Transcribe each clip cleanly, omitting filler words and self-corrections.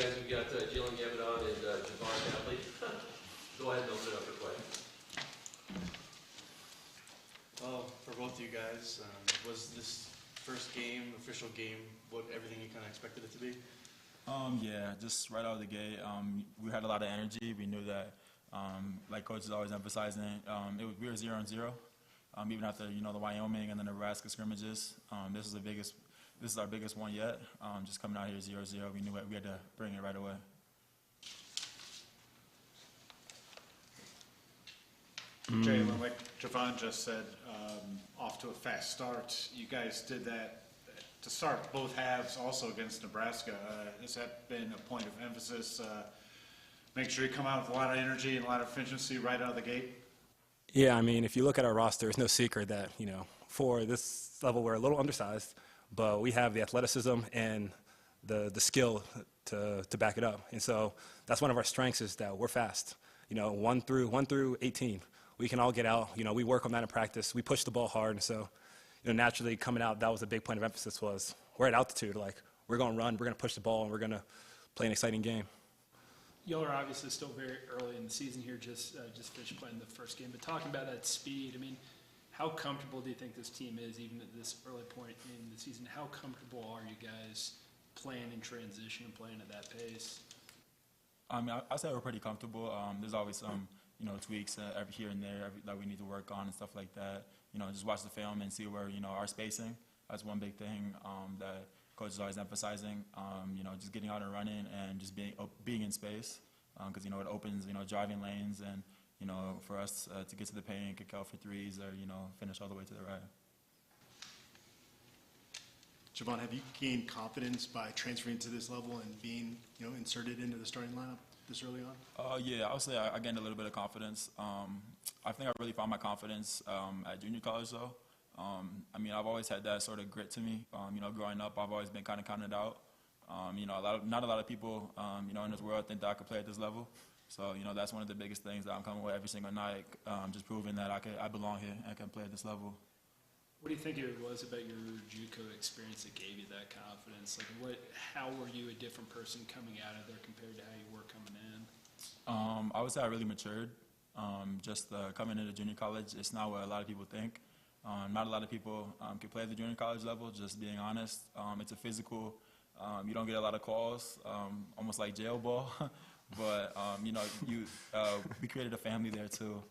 guys. We've got Jalen Gavin and Javon Hadley. Go ahead and open it up for questions. Well, for both of you guys, was this first game, official game, what everything you kind of expected it to be? Yeah, just right out of the gate, we had a lot of energy. We knew that, like Coach is always emphasizing, we were 0-0. Even after the Wyoming and the Nebraska scrimmages, this is our biggest one yet. Just coming out here 0-0, we knew we had to bring it right away. Jalen, like Javon just said, off to a fast start. You guys did that to start both halves also against Nebraska. Has that been a point of emphasis? Make sure you come out with a lot of energy and a lot of efficiency right out of the gate? Yeah, I mean, if you look at our roster, it's no secret that, for this level, we're a little undersized, but we have the athleticism and the skill to back it up. And so that's one of our strengths is that we're fast. 1 through 18. We can all get out. We work on that in practice. We push the ball hard. And so, naturally coming out, that was a big point of emphasis was we're at altitude. Like, we're going to run, we're going to push the ball, and we're going to play an exciting game. Y'all are obviously still very early in the season here, just finished playing the first game. But talking about that speed, I mean, how comfortable do you think this team is, even at this early point in the season? How comfortable are you guys playing in transition and playing at that pace? I mean, I say we're pretty comfortable. There's always some, tweaks every here and there that we need to work on and stuff like that. Just watch the film and see where, our spacing. That's one big thing that Coach is always emphasizing. Just getting out and running and just being in space because, it opens, driving lanes and, for us to get to the paint, kick out for threes or, finish all the way to the right. Javon, have you gained confidence by transferring to this level and being, inserted into the starting lineup this early on? Yeah, I would say I gained a little bit of confidence. I think I really found my confidence at junior college, though. I mean, I've always had that sort of grit to me. Growing up, I've always been kind of counted out. Not a lot of people, in this world think that I could play at this level. So, that's one of the biggest things that I'm coming with every single night, just proving that I belong here and can play at this level. What do you think it was about your JUCO experience that gave you that confidence? Like, how were you a different person coming out of there compared to how you were coming in? I would say I really matured. Just coming into junior college, it's not what a lot of people think. Not a lot of people can play at the junior college level, just being honest. It's a physical, you don't get a lot of calls, almost like jail ball. But, we created a family there too.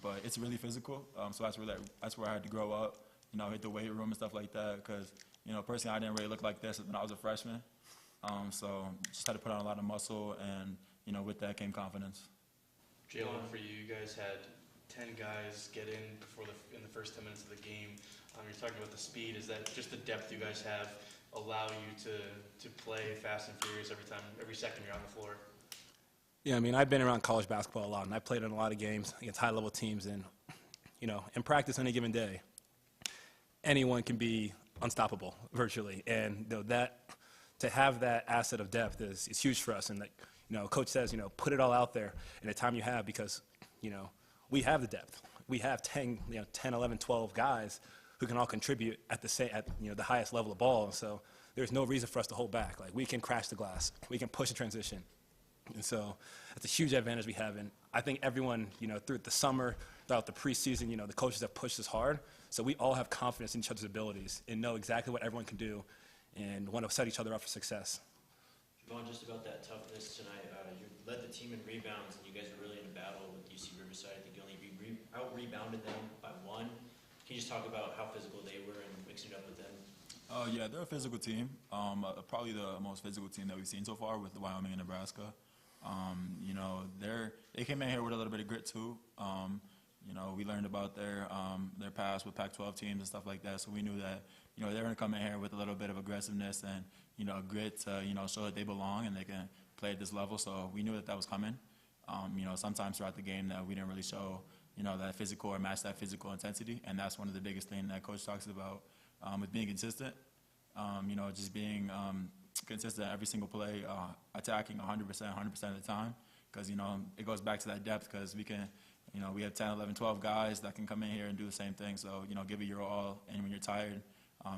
But it's really physical, so that's where I had to grow up, hit the weight room and stuff like that, because, personally I didn't really look like this when I was a freshman. So just had to put on a lot of muscle, and, with that came confidence. Jalen, for you guys had 10 guys get in in the first 10 minutes of the game. You're talking about the speed. Is that just the depth you guys have allow you to play fast and furious every second you're on the floor? Yeah, I mean, I've been around college basketball a lot, and I played in a lot of games against high-level teams. And, in practice on any given day, anyone can be unstoppable virtually. And to have that asset of depth is huge for us. And, Coach says, put it all out there in the time you have because, we have the depth. We have 10, 11, 12 guys who can all contribute at the highest level of ball. And so there's no reason for us to hold back. Like, we can crash the glass. We can push the transition. And so that's a huge advantage we have. And I think everyone, through the summer, throughout the preseason, the coaches have pushed us hard. So we all have confidence in each other's abilities and know exactly what everyone can do and want to set each other up for success. Javon, just about that toughness tonight, you led the team in rebounds, and you guys were really in a battle with UC Riverside. I think you only out-rebounded them by 1. Can you just talk about how physical they were and mixing it up with them? Yeah, they're a physical team. Probably the most physical team that we've seen so far with the Wyoming and Nebraska. They came in here with a little bit of grit too. We learned about their past with Pac-12 teams and stuff like that. So we knew that they're going to come in here with a little bit of aggressiveness and grit to show that they belong and they can play at this level. So we knew that was coming. Sometimes throughout the game that we didn't really show that physical or match that physical intensity, and that's one of the biggest things that Coach talks about with being consistent. Just being consistent every single play, attacking 100% of the time, because it goes back to that depth, because we have 10, 11, 12 guys that can come in here and do the same thing. So give it your all, and when you're tired,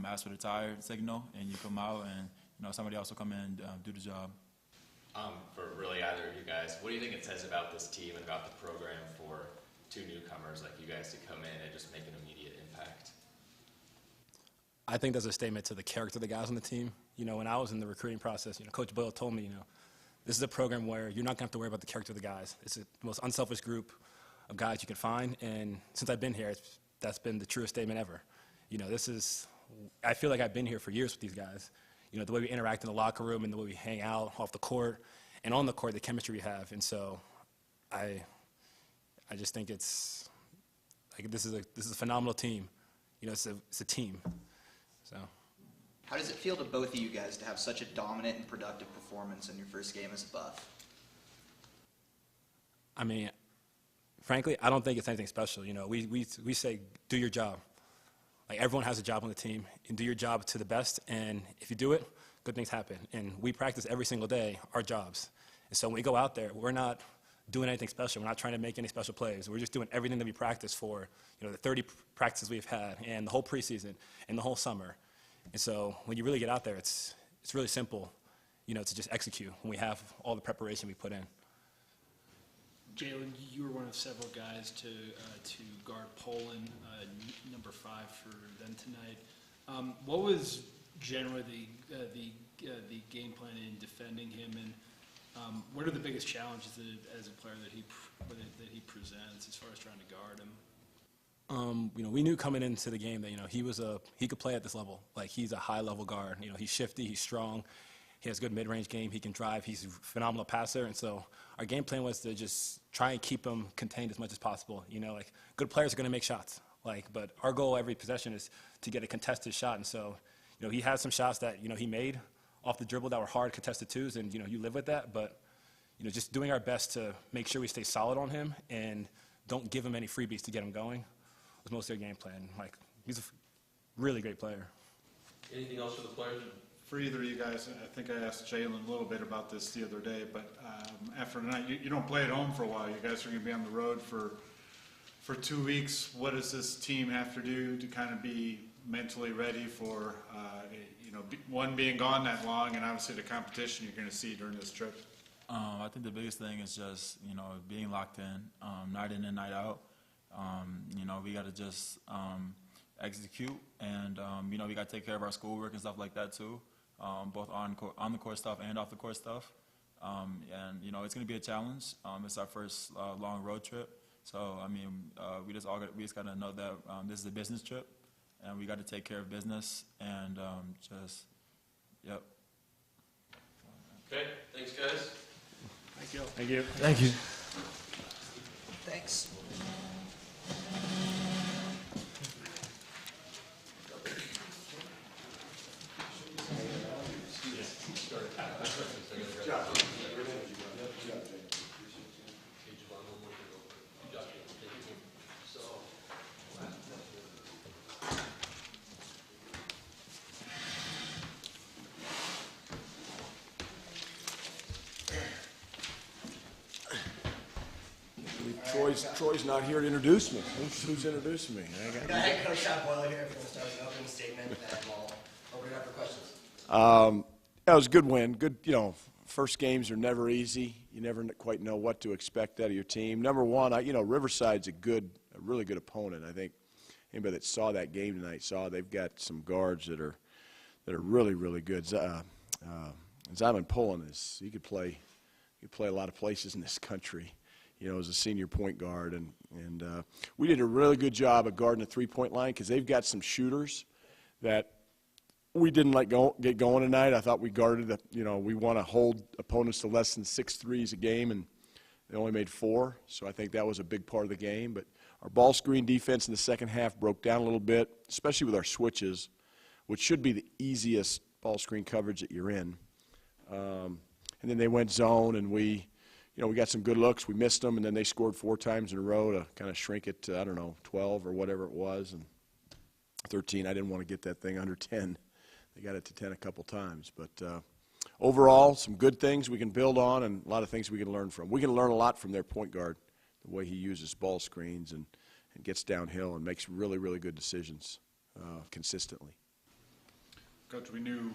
ask for the tired signal, and you come out, and somebody else will come in and do the job. For really either of you guys, what do you think it says about this team and about the program for two newcomers like you guys to come in and just make an immediate impact? I think that's a statement to the character of the guys on the team. You know, when I was in the recruiting process, you know, Coach Boyle told me, you know, this is a program where you're not going to have to worry about the character of the guys. It's the most unselfish group of guys you can find, and since I've been here, that's been the truest statement ever. You know, I feel like I've been here for years with these guys. You know, the way we interact in the locker room and the way we hang out off the court and on the court, the chemistry we have. And so I just think it's like this is a phenomenal team. You know, it's a team. So. How does it feel to both of you guys to have such a dominant and productive performance in your first game as a Buff? I mean, frankly, I don't think it's anything special. You know, we say do your job. Like, everyone has a job on the team, and do your job to the best, and if you do it, good things happen. And we practice every single day our jobs. And so when we go out there, we're not doing anything special. We're not trying to make any special plays. We're just doing everything that we practice for, you know, the 30 practices we've had and the whole preseason and the whole summer. And so when you really get out there, it's really simple, you know, to just execute when we have all the preparation we put in. Jalen, you were one of several guys to guard Poland, number 5 for them tonight. What was generally the game plan in defending him, and what are the biggest challenges as a player that he presents as far as trying to guard him? You know, we knew coming into the game that, you know, he could play at this level. Like, he's a high-level guard. You know, he's shifty, he's strong, he has good mid-range game, he can drive, he's a phenomenal passer. And so our game plan was to just try and keep him contained as much as possible. You know, like, good players are going to make shots. Like, but our goal every possession is to get a contested shot. And so, you know, he had some shots that, you know, he made off the dribble that were hard contested twos, and, you know, you live with that. But, you know, just doing our best to make sure we stay solid on him and don't give him any freebies to get him going was most of their game plan. Like, he's a really great player. Anything else for the players? For either of you guys, I think I asked Jalen a little bit about this the other day, but after tonight, you don't play at home for a while. You guys are going to be on the road for 2 weeks. What does this team have to do to kind of be mentally ready for, you know, one, being gone that long, and obviously the competition you're going to see during this trip? I think the biggest thing is just, you know, being locked in, night in and night out. You know, we got to just execute, and, you know, we got to take care of our schoolwork and stuff like that too, both on the court stuff and off the court stuff. And, you know, it's going to be a challenge. It's our first long road trip. So, I mean, we just got to know that this is a business trip, and we got to take care of business, and yep. Okay, thanks, guys. Thank you. Thank you. Thank you. Thanks. Troy's not here to introduce me. Who's introducing me? Go ahead, Coach Boyle here. If you want to start with an opening statement, and we'll open it up for questions. That was a good win. Good, you know, first games are never easy. You never quite know what to expect out of your team. Number one, you know, Riverside's a really good opponent. I think anybody that saw that game tonight saw they've got some guards that are really, really good. Zyman Pullen he could play a lot of places in this country, you know, as a senior point guard. And we did a really good job of guarding the three-point line because they've got some shooters that we didn't get going tonight. I thought we guarded, you know, we want to hold opponents to less than 6 threes a game, and they only made 4. So I think that was a big part of the game. But our ball screen defense in the second half broke down a little bit, especially with our switches, which should be the easiest ball screen coverage that you're in. And then they went zone, and we got some good looks. We missed them, and then they scored 4 times in a row to kind of shrink it to, 12 or whatever it was, and 13. I didn't want to get that thing under 10. They got it to 10 a couple times. But overall, some good things we can build on and a lot of things we can learn from. We can learn a lot from their point guard, the way he uses ball screens and gets downhill and makes really, really good decisions consistently. Coach, we knew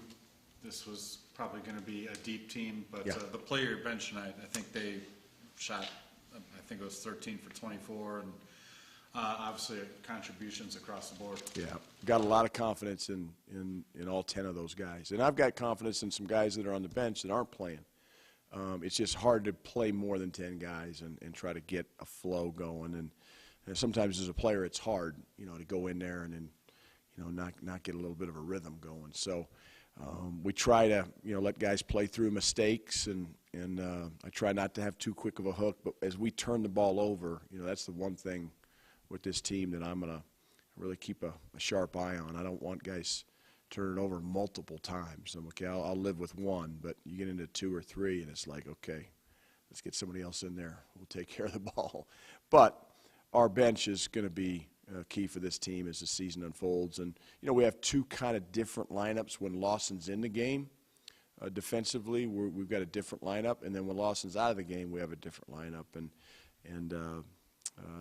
this was probably going to be a deep team, but Yeah. the player bench tonight, I think they shot, I think it was 13 for 24, and obviously contributions across the board. Yeah, got a lot of confidence in all 10 of those guys. And I've got confidence in some guys that are on the bench that aren't playing. It's just hard to play more than 10 guys and try to get a flow going. And sometimes as a player, it's hard, to go in there and then, not get a little bit of a rhythm going. So we try to, let guys play through mistakes, and I try not to have too quick of a hook. But as we turn the ball over, that's the one thing with this team that I'm going to really keep a sharp eye on. I don't want guys turning it over multiple times. Okay, I'll live with one, but you get into 2 or 3, and it's like, okay, let's get somebody else in there. We'll take care of the ball. But our bench is going to be key for this team as the season unfolds. And, we have 2 kind of different lineups when Lawson's in the game. Defensively, we've got a different lineup, and then when Lawson's out of the game, we have a different lineup. And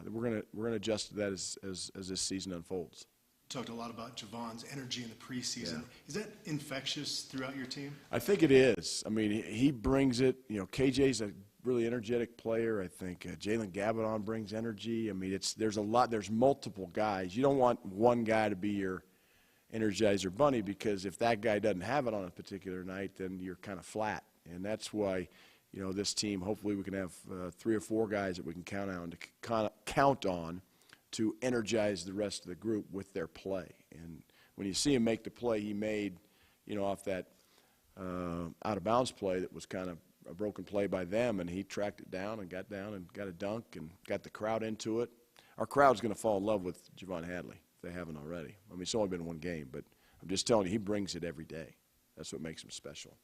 we're gonna adjust to that as this season unfolds. Talked a lot about Javon's energy in the preseason. Yeah. Is that infectious throughout your team? I think it is. I mean, he brings it. KJ's a really energetic player. I think Jalen Gabadon brings energy. I mean, there's multiple guys. You don't want one guy to be your Energizer Bunny, because if that guy doesn't have it on a particular night, then you're kind of flat. And that's why, this team, hopefully we can have 3 or 4 guys that we can count on to energize the rest of the group with their play. And when you see him make the play he made, off that out-of-bounds play that was kind of a broken play by them, and he tracked it down and got a dunk and got the crowd into it. Our crowd's going to fall in love with Javon Hadley if they haven't already. I mean, it's only been one game, but I'm just telling you, he brings it every day. That's what makes him special.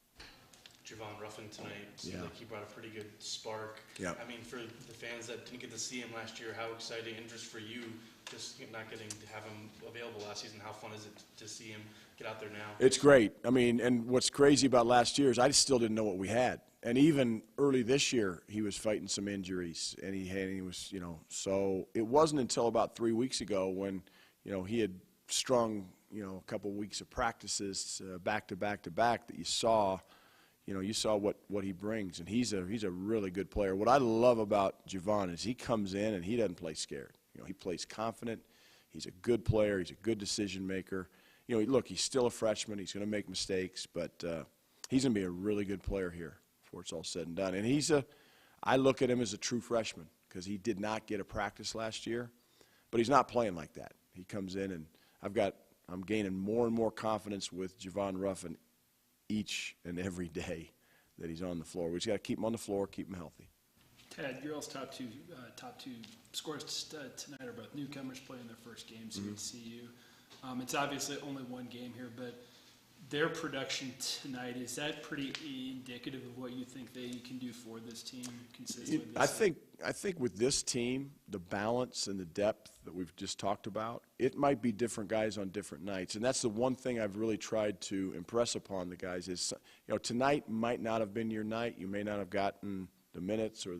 Javon Ruffin tonight seemed Yeah. like he brought a pretty good spark. Yeah. I mean, for the fans that didn't get to see him last year, how exciting and just for you, just not getting to have him available last season, how fun is it to see him get out there now? It's great. I mean, and what's crazy about last year is I still didn't know what we had. And even early this year, he was fighting some injuries, and he was, so it wasn't until about 3 weeks ago when, he had strung, a couple weeks of practices back to back to back that you saw what he brings. And he's a really good player. What I love about Javon is he comes in and he doesn't play scared. He plays confident. He's a good player. He's a good decision maker. Look, he's still a freshman. He's going to make mistakes, but he's going to be a really good player here before it's all said and done. And I look at him as a true freshman because he did not get a practice last year, but he's not playing like that. He comes in, and I'm gaining more and more confidence with Javon Ruffin each and every day that he's on the floor. We just got to keep him on the floor, keep him healthy. Ted, your all's top two scorers tonight are both newcomers playing their first game, so good to see you. It's obviously only one game here, but their production tonight, is that pretty indicative of what you think they can do for this team consistently? I think with this team, the balance and the depth that we've just talked about, it might be different guys on different nights. And that's the one thing I've really tried to impress upon the guys is, tonight might not have been your night. You may not have gotten the minutes or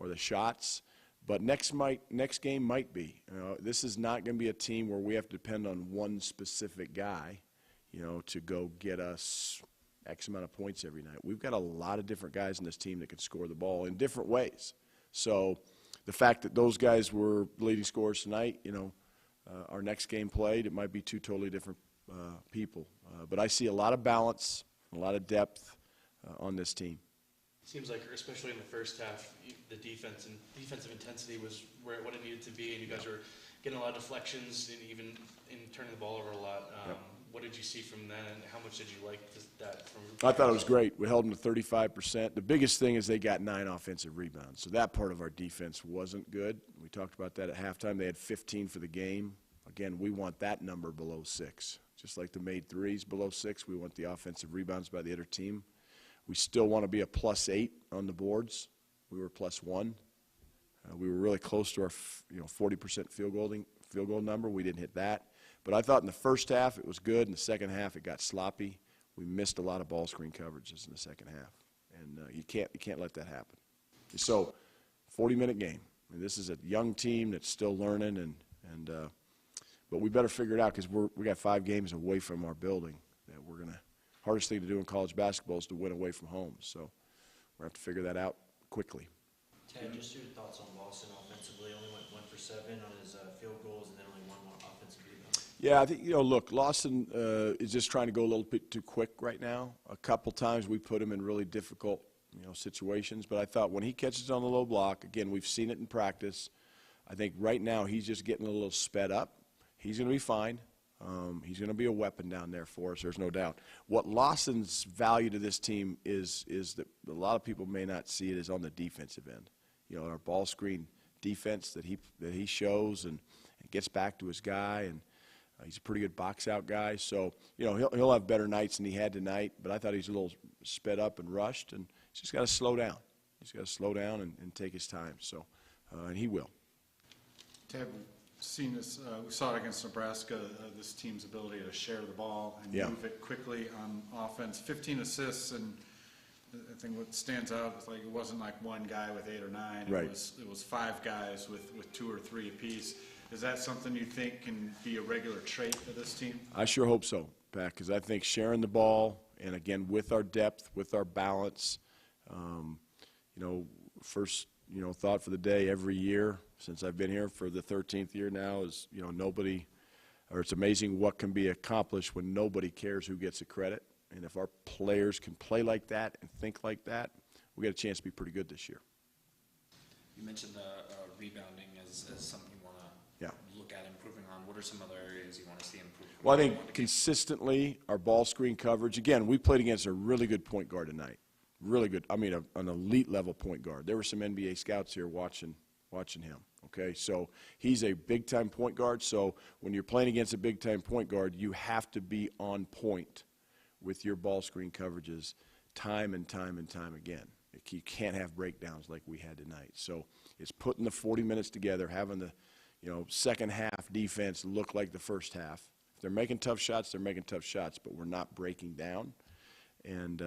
the shots, but next game might be. This is not going to be a team where we have to depend on one specific guy, to go get us X amount of points every night. We've got a lot of different guys in this team that can score the ball in different ways. So the fact that those guys were leading scorers tonight, our next game played, it might be 2 totally different people. But I see a lot of balance, a lot of depth on this team. Seems like, especially in the first half, the defensive intensity was what it needed to be, and you guys were getting a lot of deflections and even in turning the ball over a lot. What did you see from that, and how much did you like that from? I thought it was great. We held them to 35%. The biggest thing is they got 9 offensive rebounds, so that part of our defense wasn't good. We talked about that at halftime. They had 15 for the game. Again, we want that number below 6. Just like the made threes below 6, we want the offensive rebounds by the other team. We still want to be a +8 on the boards. We were +1. We were really close to our 40% field goal number. We didn't hit that. But I thought in the first half it was good. In the second half it got sloppy. We missed a lot of ball screen coverages in the second half, and you can't let that happen. So, 40-minute game. I mean, this is a young team that's still learning, but we better figure it out because we got 5 games away from our building that we're gonna hardest thing to do in college basketball is to win away from home. So we're going to have to figure that out quickly. Ted, just your thoughts on Lawson offensively. Only went 1 for 7 on his field goals, and then only 1 more offensive rebound. Yeah, I think, look, Lawson is just trying to go a little bit too quick right now. A couple times we put him in really difficult, situations. But I thought when he catches on the low block, again, we've seen it in practice. I think right now he's just getting a little sped up. He's going to be fine. He's going to be a weapon down there for us, there's no doubt. What Lawson's value to this team is that a lot of people may not see it is on the defensive end. Our ball screen defense that he shows and gets back to his guy, and he's a pretty good box out guy. So, he'll have better nights than he had tonight, but I thought he's a little sped up and rushed, and he's just got to slow down. He's got to slow down and take his time. So, and he will. Ted, seen this, we saw it against Nebraska, this team's ability to share the ball and Yeah. move it quickly on offense. 15 assists, and I think what stands out is it wasn't like one guy with 8 or 9. Right. It was 5 guys with 2 or 3 apiece. Is that something you think can be a regular trait of this team? I sure hope so, Pat, because I think sharing the ball, and again, with our depth, with our balance, first, thought for the day every year since I've been here for the 13th year now is, it's amazing what can be accomplished when nobody cares who gets the credit. And if our players can play like that and think like that, we got a chance to be pretty good this year. You mentioned the rebounding as something you want to look at improving on. What are some other areas you want to see improve? Well, I think consistently our ball screen coverage. Again, we played against a really good point guard tonight. Really good. I mean, an elite level point guard. There were some NBA scouts here watching him. Okay, so he's a big time point guard. So when you're playing against a big time point guard, you have to be on point with your ball screen coverages time and time and time again. You can't have breakdowns like we had tonight. So it's putting the 40 minutes together, having the second half defense look like the first half. If they're making tough shots, they're making tough shots, but we're not breaking down. And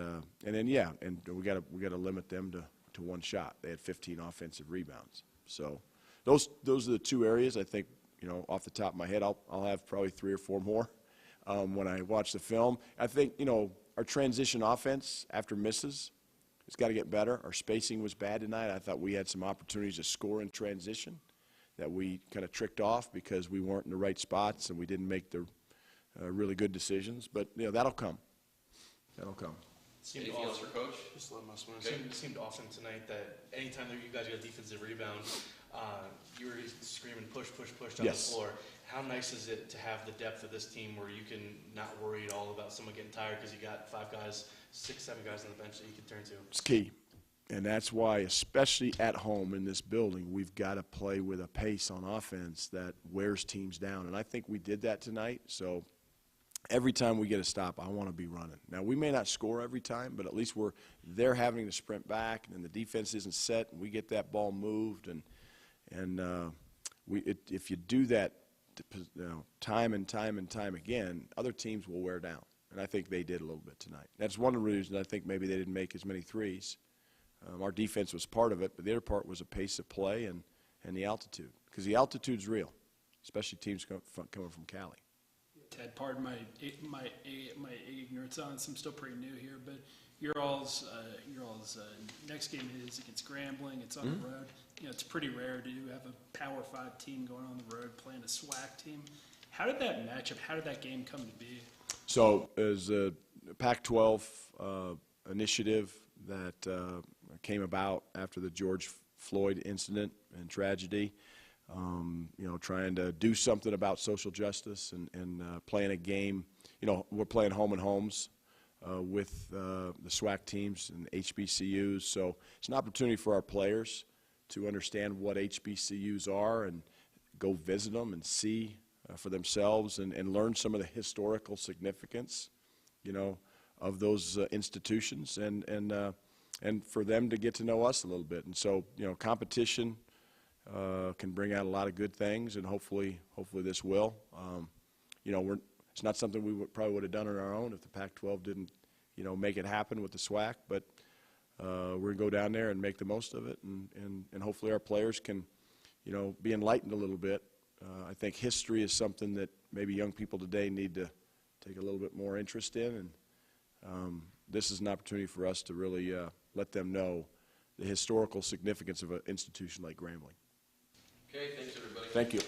then we got to limit them to 1 shot. They had 15 offensive rebounds. So those are the 2 areas I think, off the top of my head, I'll have probably 3 or 4 more when I watch the film. I think, our transition offense after misses has got to get better. Our spacing was bad tonight. I thought we had some opportunities to score in transition that we kind of tricked off because we weren't in the right spots and we didn't make the really good decisions. But, that'll come. That'll come. Anything else for Coach? Just let us know. It seemed often tonight that anytime that you guys got a defensive rebound, you were screaming push down the floor. How nice is it to have the depth of this team where you can not worry at all about someone getting tired because you got 5 guys, 6, 7 guys on the bench that you can turn to? It's key. And that's why, especially at home in this building, we've got to play with a pace on offense that wears teams down. And I think we did that tonight. So every time we get a stop, I want to be running. Now, we may not score every time, but at least they're having to sprint back, and the defense isn't set, and we get that ball moved. If you do that time and time again, other teams will wear down. And I think they did a little bit tonight. That's one of the reasons I think maybe they didn't make as many threes. Our defense was part of it, but the other part was the pace of play and the altitude. Because the altitude's real, especially teams coming from Cali. Ted, pardon my ignorance on this. I'm still pretty new here, but your all's next game is against Grambling. It's on the road. It's pretty rare to have a Power 5 team going on the road playing a SWAC team. How did that match up? How did that game come to be? So as a Pac-12 initiative that came about after the George Floyd incident and tragedy, trying to do something about social justice and playing a game. We're playing home and homes with the SWAC teams and HBCUs. So it's an opportunity for our players to understand what HBCUs are and go visit them and see for themselves and learn some of the historical significance, of those institutions and for them to get to know us a little bit. And so, competition can bring out a lot of good things, and hopefully this will. It's not something we probably would have done on our own if the Pac-12 didn't, make it happen with the SWAC. But we're going to go down there and make the most of it, and hopefully our players can, be enlightened a little bit. I think history is something that maybe young people today need to take a little bit more interest in, this is an opportunity for us to really let them know the historical significance of an institution like Grambling. Okay, thanks, everybody. Thank you.